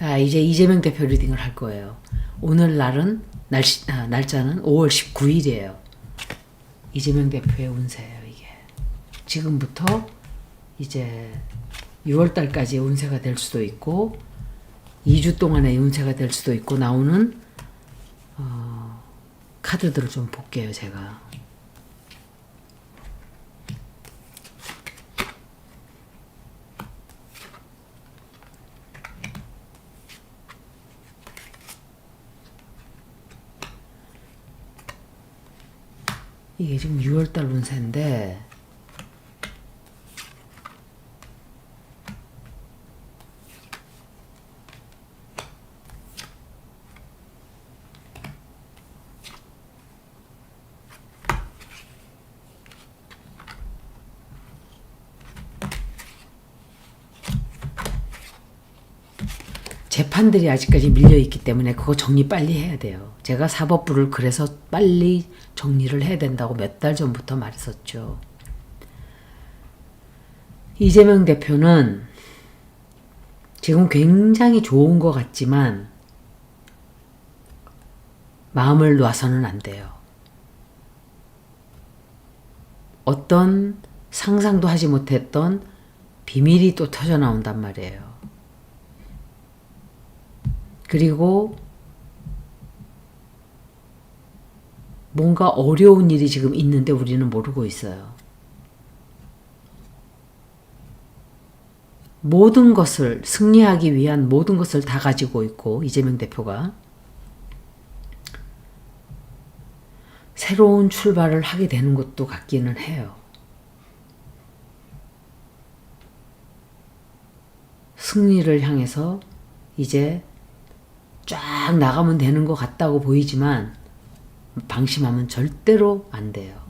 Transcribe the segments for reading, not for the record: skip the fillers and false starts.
자, 이제 이재명 대표 리딩을 할 거예요. 오늘 날짜는 5월 19일이에요. 이재명 대표의 운세예요, 이게. 지금부터 이제 6월 달까지 운세가 될 수도 있고 2주 동안의 운세가 될 수도 있고 나오는 카드들을 좀 볼게요, 제가. 이게 지금 6월달 운세인데 재판들이 아직까지 밀려있기 때문에 그거 정리 빨리 해야 돼요. 제가 사법부를 그래서 빨리 정리를 해야 된다고 몇 달 전부터 말했었죠. 이재명 대표는 지금 굉장히 좋은 것 같지만 마음을 놔서는 안 돼요. 어떤 상상도 하지 못했던 비밀이 또 터져나온단 말이에요. 그리고 뭔가 어려운 일이 지금 있는데 우리는 모르고 있어요. 모든 것을 승리하기 위한 모든 것을 다 가지고 있고 이재명 대표가 새로운 출발을 하게 되는 것도 같기는 해요. 승리를 향해서 이제 쫙 나가면 되는 것 같다고 보이지만 방심하면 절대로 안 돼요.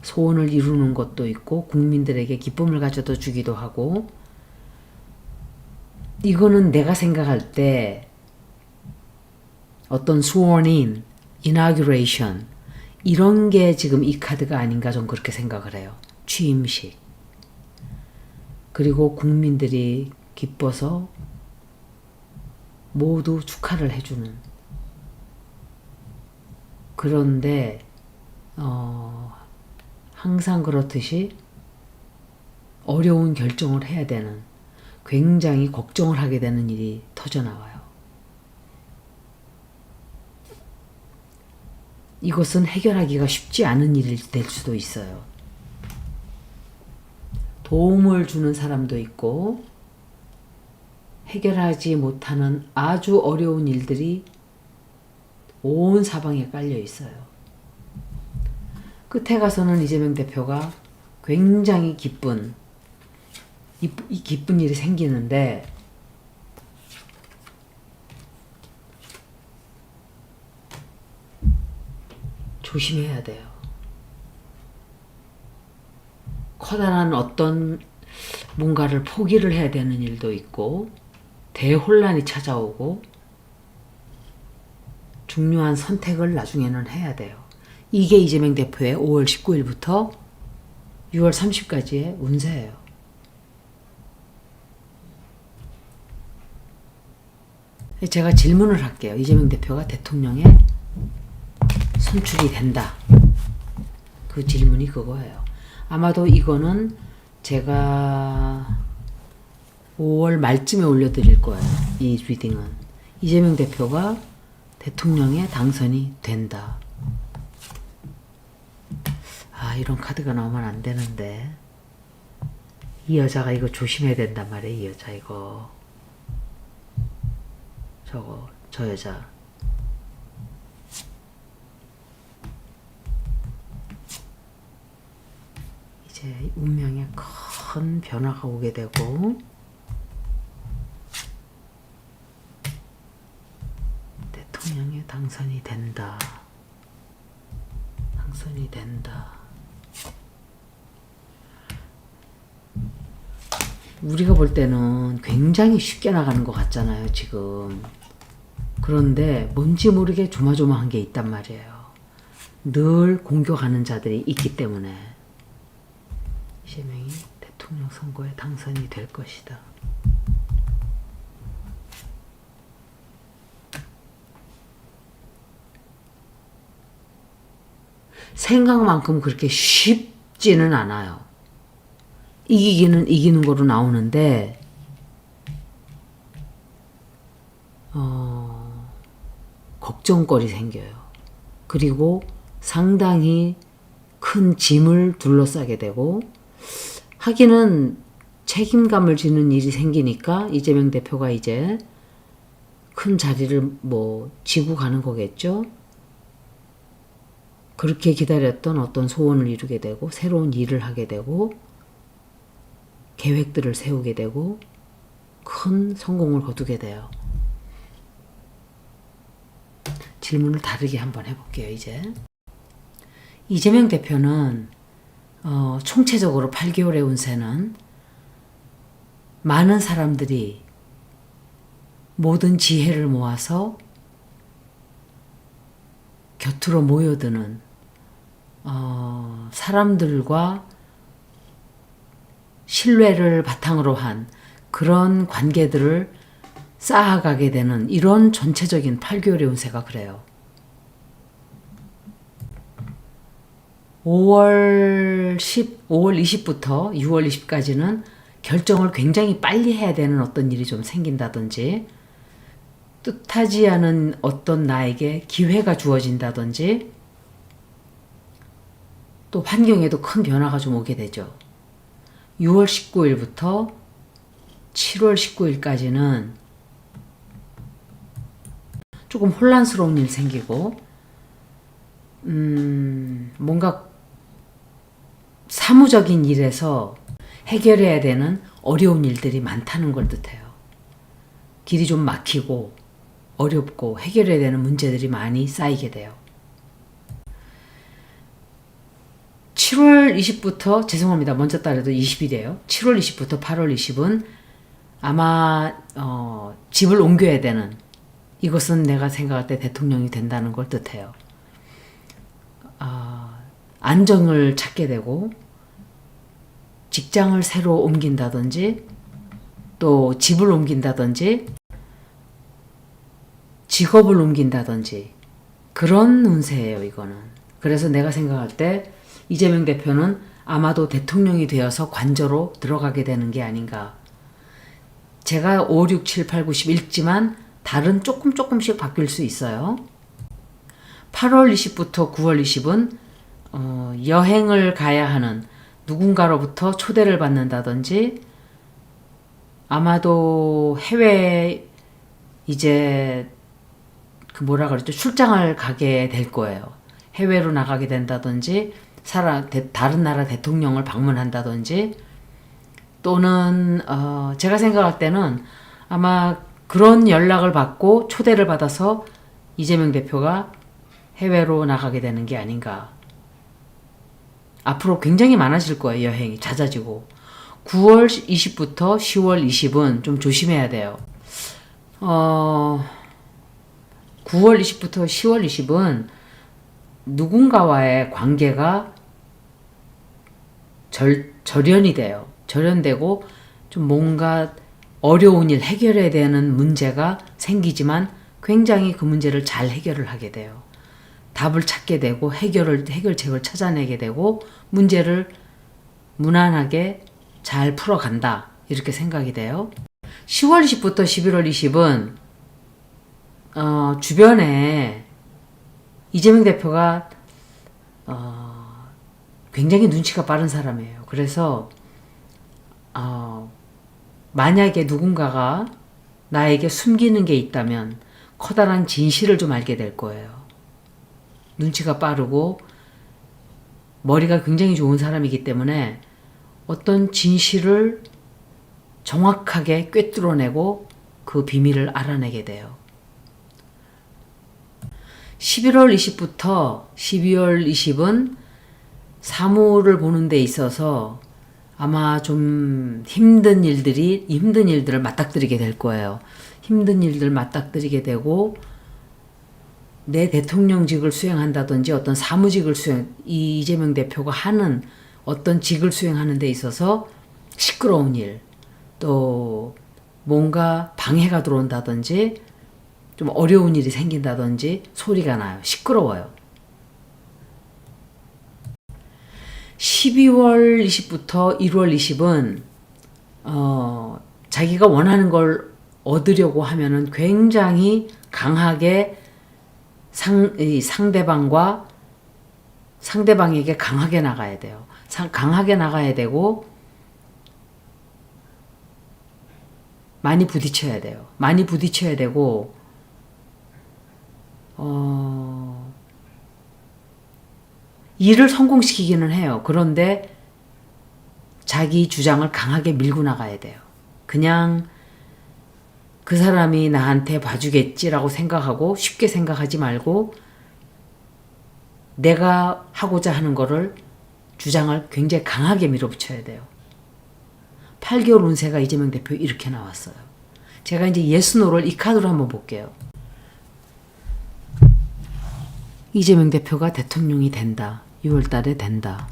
소원을 이루는 것도 있고 국민들에게 기쁨을 가져다 주기도 하고 이거는 내가 생각할 때 어떤 sworn-in, inauguration 이런 게 지금 이 카드가 아닌가 좀 그렇게 생각을 해요. 취임식. 그리고 국민들이 기뻐서 모두 축하를 해주는. 그런데 항상 그렇듯이 어려운 결정을 해야 되는, 굉장히 걱정을 하게 되는 일이 터져나와요. 이것은 해결하기가 쉽지 않은 일이 될 수도 있어요. 도움을 주는 사람도 있고 해결하지 못하는 아주 어려운 일들이 온 사방에 깔려 있어요. 끝에 가서는 이재명 대표가 굉장히 기쁜 일이 생기는데 조심해야 돼요. 커다란 어떤 뭔가를 포기를 해야 되는 일도 있고 대혼란이 찾아오고 중요한 선택을 나중에는 해야 돼요. 이게 이재명 대표의 5월 19일부터 6월 30일까지의 운세예요. 제가 질문을 할게요. 이재명 대표가 대통령에 선출이 된다. 그 질문이 그거예요. 아마도 이거는 제가 5월 말쯤에 올려드릴 거예요. 이 리딩은. 이재명 대표가 대통령에 당선이 된다. 아, 이런 카드가 나오면 안 되는데. 이 여자가 이거 조심해야 된단 말이에요. 이 여자 이거. 저 여자. 이제 운명에 큰 변화가 오게 되고 대통령에 당선이 된다. 당선이 된다. 우리가 볼 때는 굉장히 쉽게 나가는 것 같잖아요, 지금. 그런데 뭔지 모르게 조마조마한 게 있단 말이에요. 늘 공격하는 자들이 있기 때문에. 이재명이 대통령 선거에 당선이 될 것이다. 생각만큼 그렇게 쉽지는 않아요. 이기기는 이기는 거로 나오는데 걱정거리 생겨요. 그리고 상당히 큰 짐을 둘러싸게 되고 하기는 책임감을 지는 일이 생기니까 이재명 대표가 이제 큰 자리를 지고 가는 거겠죠. 그렇게 기다렸던 어떤 소원을 이루게 되고 새로운 일을 하게 되고 계획들을 세우게 되고 큰 성공을 거두게 돼요. 질문을 다르게 한번 해볼게요. 이제 이재명 대표는 총체적으로 8개월의 운세는 많은 사람들이 모든 지혜를 모아서 곁으로 모여드는 사람들과 신뢰를 바탕으로 한 그런 관계들을 쌓아가게 되는 이런 전체적인 8개월의 운세가 그래요. 5월 20부터 6월 20까지는 결정을 굉장히 빨리 해야 되는 어떤 일이 좀 생긴다든지 뜻하지 않은 어떤 나에게 기회가 주어진다든지 또 환경에도 큰 변화가 좀 오게 되죠. 6월 19일부터 7월 19일까지는 조금 혼란스러운 일 생기고 뭔가 사무적인 일에서 해결해야 되는 어려운 일들이 많다는 걸 뜻해요. 길이 좀 막히고 어렵고 해결해야 되는 문제들이 많이 쌓이게 돼요. 7월 20부터 죄송합니다. 먼저 따라도 20일이에요. 7월 20부터 8월 20은 아마 집을 옮겨야 되는 이것은 내가 생각할 때 대통령이 된다는 걸 뜻해요. 안정을 찾게 되고 직장을 새로 옮긴다든지 또 집을 옮긴다든지 직업을 옮긴다든지 그런 운세예요. 이거는. 그래서 내가 생각할 때 이재명 대표는 아마도 대통령이 되어서 관저로 들어가게 되는 게 아닌가. 제가 5, 6, 7, 8, 9, 10 읽지만 달은 조금씩 바뀔 수 있어요. 8월 20부터 9월 20은 여행을 가야 하는 누군가로부터 초대를 받는다든지 아마도 해외 이제 출장을 가게 될 거예요. 해외로 나가게 된다든지 다른 나라 대통령을 방문한다든지 또는 제가 생각할 때는 아마 그런 연락을 받고 초대를 받아서 이재명 대표가 해외로 나가게 되는 게 아닌가. 앞으로 굉장히 많아질 거예요. 여행이 잦아지고 9월 20부터 10월 20은 좀 조심해야 돼요. 9월 20부터 10월 20은 누군가와의 관계가 절연이 돼요. 절연되고 좀 뭔가 어려운 일 해결해야 되는 문제가 생기지만 굉장히 그 문제를 잘 해결을 하게 돼요. 답을 찾게 되고 해결책을 찾아내게 되고 문제를 무난하게 잘 풀어간다. 이렇게 생각이 돼요. 10월 20부터 11월 20은 주변에 이재명 대표가 굉장히 눈치가 빠른 사람이에요. 그래서 만약에 누군가가 나에게 숨기는 게 있다면 커다란 진실을 좀 알게 될 거예요. 눈치가 빠르고 머리가 굉장히 좋은 사람이기 때문에 어떤 진실을 정확하게 꿰뚫어내고 그 비밀을 알아내게 돼요. 11월 20부터 12월 20은 사무를 보는 데 있어서 아마 좀 힘든 일들을 맞닥뜨리게 될 거예요. 힘든 일들 맞닥뜨리게 되고 내 대통령직을 수행한다든지 어떤 사무직을 이재명 대표가 하는 어떤 직을 수행하는 데 있어서 시끄러운 일, 또 뭔가 방해가 들어온다든지 좀 어려운 일이 생긴다든지 소리가 나요. 시끄러워요. 12월 20부터 1월 20은 자기가 원하는 걸 얻으려고 하면은 굉장히 강하게 상대방에게 강하게 나가야 돼요. 강하게 나가야 되고 많이 부딪혀야 돼요. 많이 부딪혀야 되고 일을 성공시키기는 해요. 그런데 자기 주장을 강하게 밀고 나가야 돼요. 그냥 그 사람이 나한테 봐주겠지라고 생각하고 쉽게 생각하지 말고 내가 하고자 하는 거를 주장을 굉장히 강하게 밀어붙여야 돼요. 8개월 운세가 이재명 대표 이렇게 나왔어요. 제가 이제 예스노를 이 카드로 한번 볼게요. 이재명 대표가 대통령이 된다. 6월 달에 된다.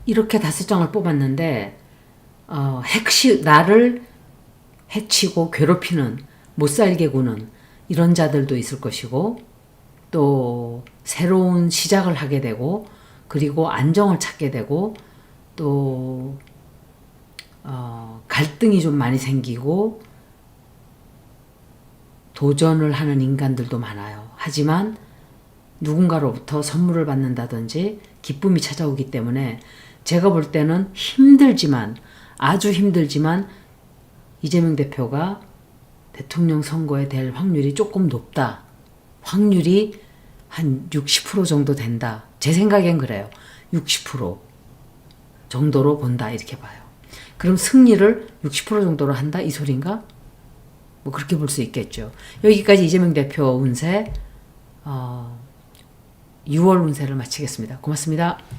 이렇게 5장을 뽑았는데 나를 해치고 괴롭히는 못살게 구는 이런 자들도 있을 것이고 또 새로운 시작을 하게 되고 그리고 안정을 찾게 되고 또 갈등이 좀 많이 생기고 도전을 하는 인간들도 많아요. 하지만 누군가로부터 선물을 받는다든지 기쁨이 찾아오기 때문에 제가 볼 때는 아주 힘들지만 이재명 대표가 대통령 선거에 될 확률이 조금 높다. 확률이 한 60% 정도 된다. 제 생각엔 그래요. 60% 정도로 본다 이렇게 봐요. 그럼 승리를 60% 정도로 한다 이 소린가? 뭐 그렇게 볼 수 있겠죠. 여기까지 이재명 대표 운세 6월 운세를 마치겠습니다. 고맙습니다.